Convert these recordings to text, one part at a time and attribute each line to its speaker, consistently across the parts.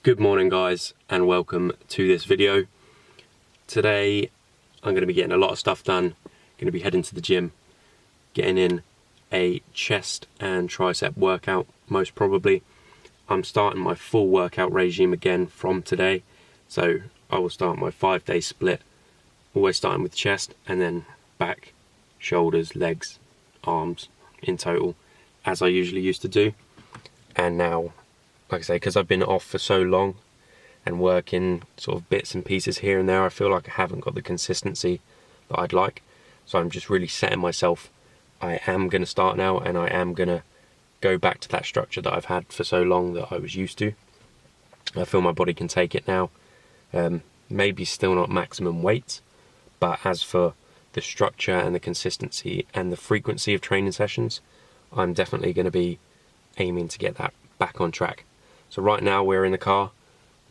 Speaker 1: Good morning guys, and welcome to this video. Today I'm going to be getting a lot of stuff done. Going to be heading to the gym, getting in a chest and tricep workout most probably. I'm starting my full workout regime again from today, so I will start my 5-day split, always starting with chest and then back, shoulders, legs, arms in total, as I usually used to do. And now, like I say, because I've been off for so long and working sort of bits and pieces here and there, I feel like I haven't got the consistency that I'd like. So I'm just really setting myself, I am going to start now, and I am going to go back to that structure that I've had for so long that I was used to. I feel my body can take it now. Maybe still not maximum weight, but as for the structure and the consistency and the frequency of training sessions, I'm definitely going to be aiming to get that back on track. So right now we're in the car,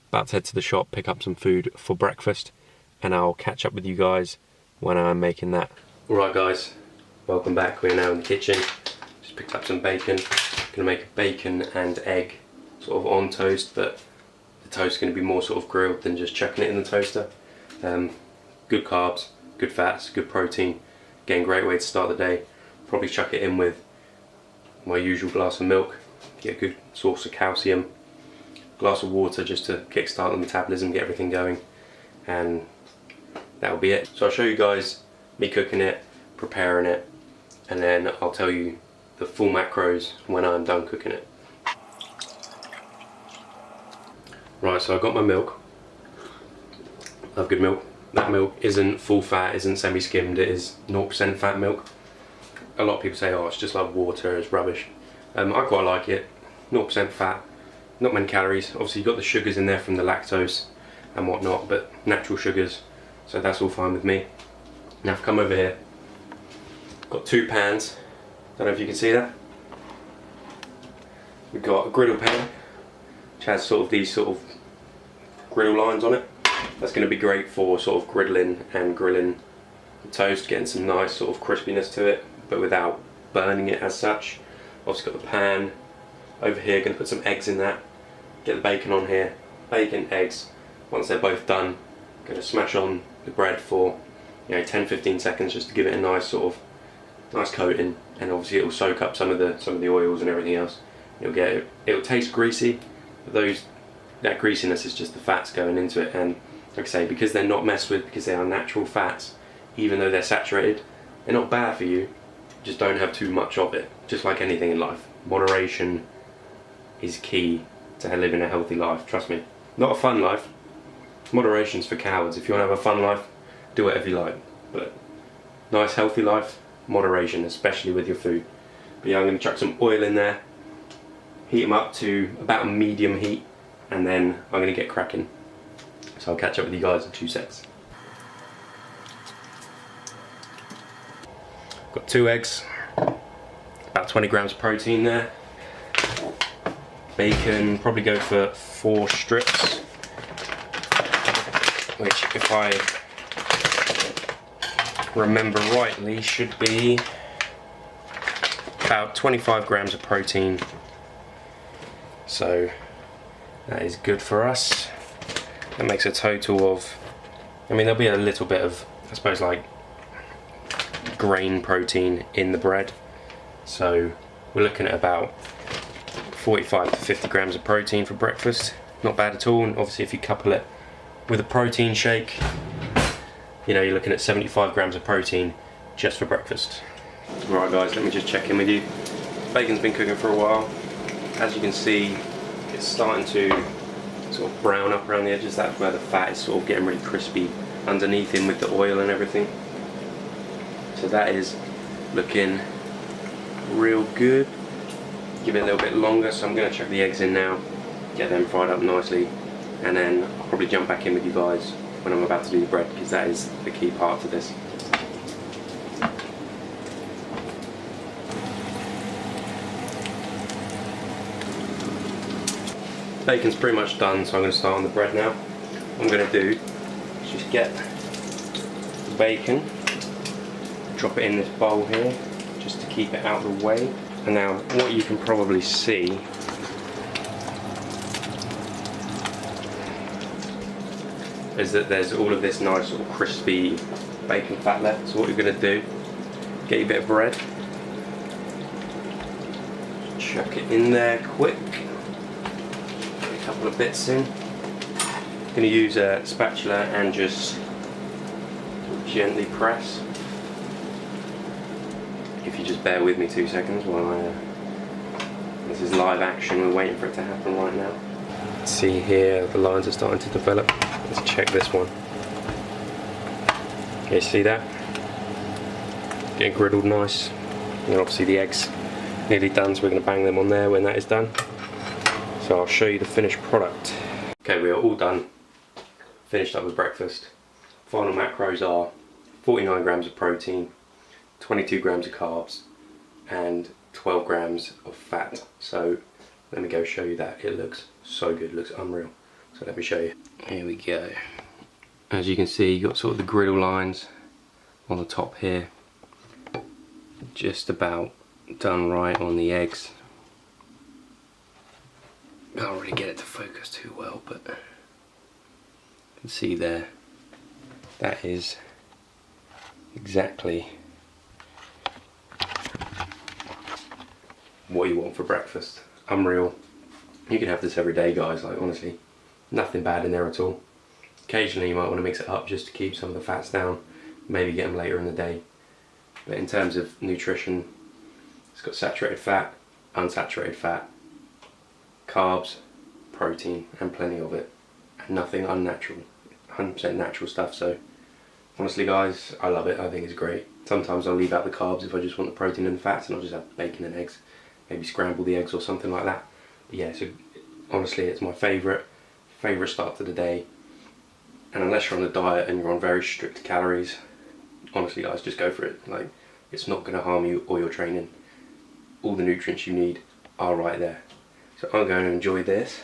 Speaker 1: about to head to the shop, pick up some food for breakfast, and I'll catch up with you guys when I'm making that. Alright guys, welcome back. We're now in the kitchen. Just picked up some bacon. Gonna make a bacon and egg sort of on toast, but the toast is going to be more sort of grilled than just chucking it in the toaster. Good carbs, good fats, good protein. Again, great way to start the day. Probably chuck it in with my usual glass of milk, get a good source of calcium, glass of water just to kickstart the metabolism, get everything going, and that'll be it. So I'll show you guys me cooking it, preparing it, and then I'll tell you the full macros when I'm done cooking it. Right, so I've got my milk. I love good milk. That milk isn't full fat, isn't semi-skimmed, it is 0% fat milk. A lot of people say, oh, it's just like water, it's rubbish. I quite like it. 0% fat, not many calories. Obviously you've got the sugars in there from the lactose and whatnot, but natural sugars, so that's all fine with me. Now I've come over here, got 2 pans, don't know if you can see that. We've got a griddle pan, which has sort of these sort of griddle lines on it. That's going to be great for sort of griddling and grilling the toast, getting some nice sort of crispiness to it, but without burning it as such. Obviously got the pan over here, going to put some eggs in that, get the bacon on here, bacon, eggs. Once they're both done, going to smash on the bread for 10-15 seconds just to give it a nice sort of nice coating, and obviously it will soak up some of the oils and everything else. It'll taste greasy, but that greasiness is just the fats going into it, and like I say, because they're not messed with, because they are natural fats, even though they're saturated, they're not bad for you. Just don't have too much of it. Just like anything in life, moderation is key to living a healthy life, trust me. Not a fun life. Moderation's for cowards. If you want to have a fun life, do whatever you like. But nice healthy life, moderation, especially with your food. But yeah, I'm going to chuck some oil in there, heat them up to about a medium heat, and then I'm going to get cracking. So I'll catch up with you guys in 2 secs. Got 2 eggs, about 20 grams of protein there. Bacon, probably go for 4 strips, which if I remember rightly should be about 25 grams of protein. So that is good for us. That makes a total of, there'll be a little bit of, I suppose, like grain protein in the bread, so we're looking at about 45 to 50 grams of protein for breakfast. Not bad at all, and obviously if you couple it with a protein shake, you're looking at 75 grams of protein just for breakfast. Right guys, let me just check in with you. Bacon's been cooking for a while. As you can see, it's starting to sort of brown up around the edges. That's where the fat is sort of getting really crispy underneath in with the oil and everything. So that is looking real good. Give it a little bit longer, so I'm going to chuck the eggs in now, get them fried up nicely, and then I'll probably jump back in with you guys when I'm about to do the bread, because that is the key part to this. Bacon's pretty much done, so I'm going to start on the bread now. What I'm going to do is just get the bacon, drop it in this bowl here, just to keep it out of the way. And now what you can probably see is that there's all of this nice sort of crispy bacon fat left. So what you're going to do, get your bit of bread, chuck it in there quick, get a couple of bits in. I'm going to use a spatula and just gently press. If you just bear with me 2 seconds while this is live action, we're waiting for it to happen right now. See here, the lines are starting to develop. Let's check this one. Okay, see that? Getting griddled nice. And obviously the eggs nearly done, so we're going to bang them on there when that is done. So I'll show you the finished product. Okay, we are all done. Finished up with breakfast. Final macros are 49 grams of protein, 22 grams of carbs, and 12 grams of fat. So let me go show you that. It looks so good, it looks unreal. So let me show you. Here we go. As you can see, you got sort of the griddle lines on the top here. Just about done right on the eggs. Can't really get it to focus too well, but you can see there. That is exactly what you want for breakfast. Unreal. You can have this every day, guys, like honestly, nothing bad in there at all. Occasionally you might want to mix it up just to keep some of the fats down, maybe get them later in the day. But in terms of nutrition, it's got saturated fat, unsaturated fat, carbs, protein, and plenty of it, and nothing unnatural, 100% natural stuff. So honestly guys, I love it. I think it's great. Sometimes I'll leave out the carbs if I just want the protein and the fats, and I'll just have bacon and eggs, maybe scramble the eggs or something like that. But yeah, so honestly it's my favourite start to the day. And unless you're on a diet and you're on very strict calories, honestly guys, just go for it. Like, it's not going to harm you or your training. All the nutrients you need are right there. So I'm going to enjoy this.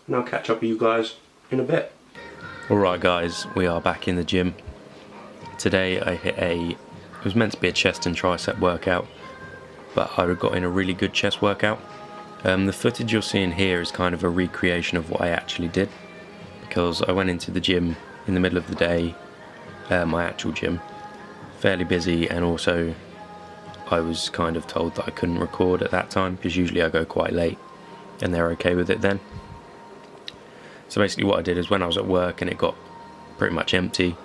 Speaker 1: And I'll catch up with you guys in a bit. Alright guys, we are back in the gym. Today I hit it was meant to be a chest and tricep workout, but I got in a really good chest workout. The footage you're seeing here is kind of a recreation of what I actually did, because I went into the gym in the middle of the day, my actual gym, fairly busy, and also I was kind of told that I couldn't record at that time because usually I go quite late and they're okay with it then. So basically what I did is when I was at work and it got pretty much empty,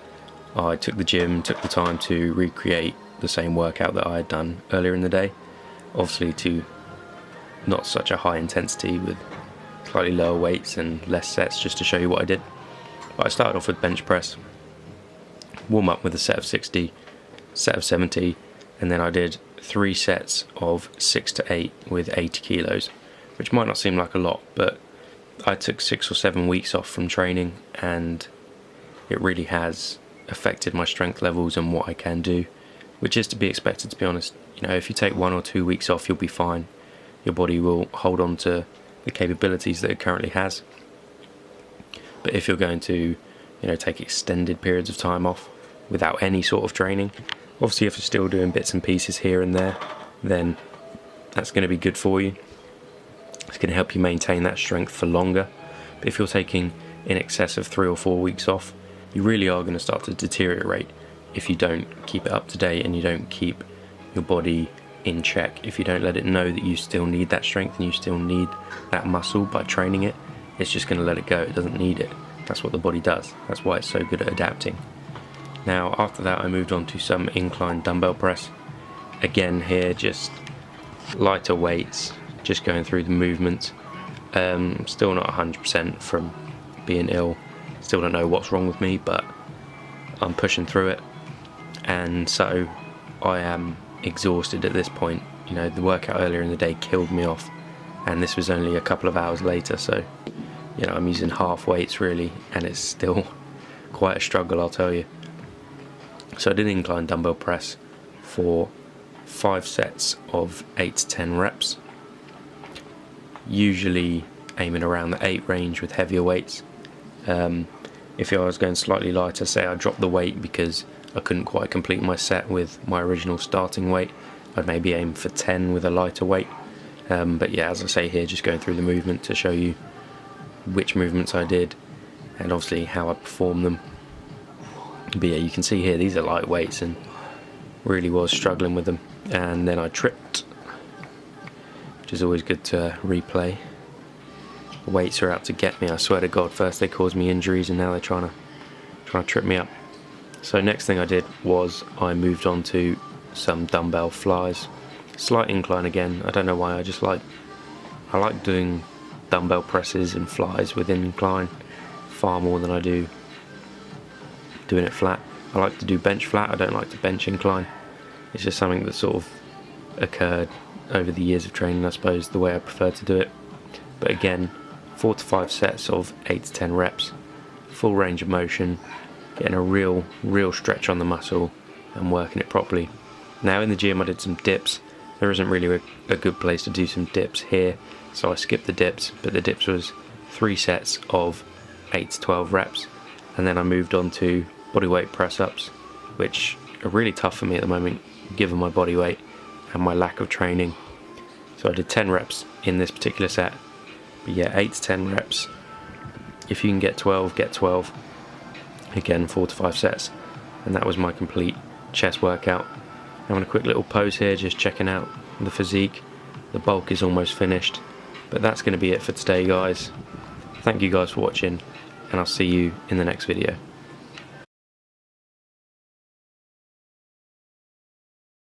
Speaker 1: I took the time to recreate the same workout that I had done earlier in the day, obviously to not such a high intensity with slightly lower weights and less sets, just to show you what I did. But I started off with bench press, warm up with a set of 60, set of 70, and then I did 3 sets of 6 to 8 with 80 kilos, which might not seem like a lot, but I took 6 or 7 weeks off from training and it really has affected my strength levels and what I can do, which is to be expected, to be honest. You know, if you take 1 or 2 weeks off, you'll be fine. Your body will hold on to the capabilities that it currently has. But if you're going to, you know, take extended periods of time off without any sort of training, obviously if you're still doing bits and pieces here and there, then that's going to be good for you. It's going to help you maintain that strength for longer. But if you're taking in excess of 3 or 4 weeks off, you really are going to start to deteriorate if you don't keep it up to date and you don't keep your body in check. If you don't let it know that you still need that strength and you still need that muscle by training it, it's just going to let it go. It doesn't need it. That's what the body does. That's why it's so good at adapting. Now after that I moved on to some incline dumbbell press. Again here, just lighter weights, just going through the movements. Still not 100% from being ill. Still don't know what's wrong with me, but I'm pushing through it. And so I am exhausted at this point. You know, the workout earlier in the day killed me off, and this was only a couple of hours later, so you know, I'm using half weights really, and it's still quite a struggle, I'll tell you. So I did incline dumbbell press for 5 sets of 8 to 10 reps, usually aiming around the 8 range with heavier weights. If I was going slightly lighter, say I dropped the weight because I couldn't quite complete my set with my original starting weight, I'd maybe aim for 10 with a lighter weight. But yeah, as I say here, just going through the movement to show you which movements I did and obviously how I performed them. But yeah, you can see here these are light weights and really was struggling with them, and then I tripped, which is always good to replay. The weights are out to get me, I swear to God. First they caused me injuries and now they're trying to trip me up. So next thing I did was I moved on to some dumbbell flies. Slight incline again, I don't know why, I like doing dumbbell presses and flies with incline far more than I do doing it flat. I like to do bench flat, I don't like to bench incline. It's just something that sort of occurred over the years of training, I suppose, the way I prefer to do it. But again, 4 to 5 sets of 8 to 10 reps, full range of motion, getting a real stretch on the muscle and working it properly. Now in the gym I did some dips. There isn't really a good place to do some dips here, so I skipped the dips, but the dips was 3 sets of 8 to 12 reps, and then I moved on to bodyweight press-ups, which are really tough for me at the moment given my body weight and my lack of training. So I did 10 reps in this particular set, but yeah, 8 to 10 reps. If you can get 12, get 12. Again, 4 to 5 sets, and that was my complete chest workout. Having a quick little pose here, just checking out the physique. The bulk is almost finished, but that's going to be it for today, guys. Thank you guys for watching, and I'll see you in the next video.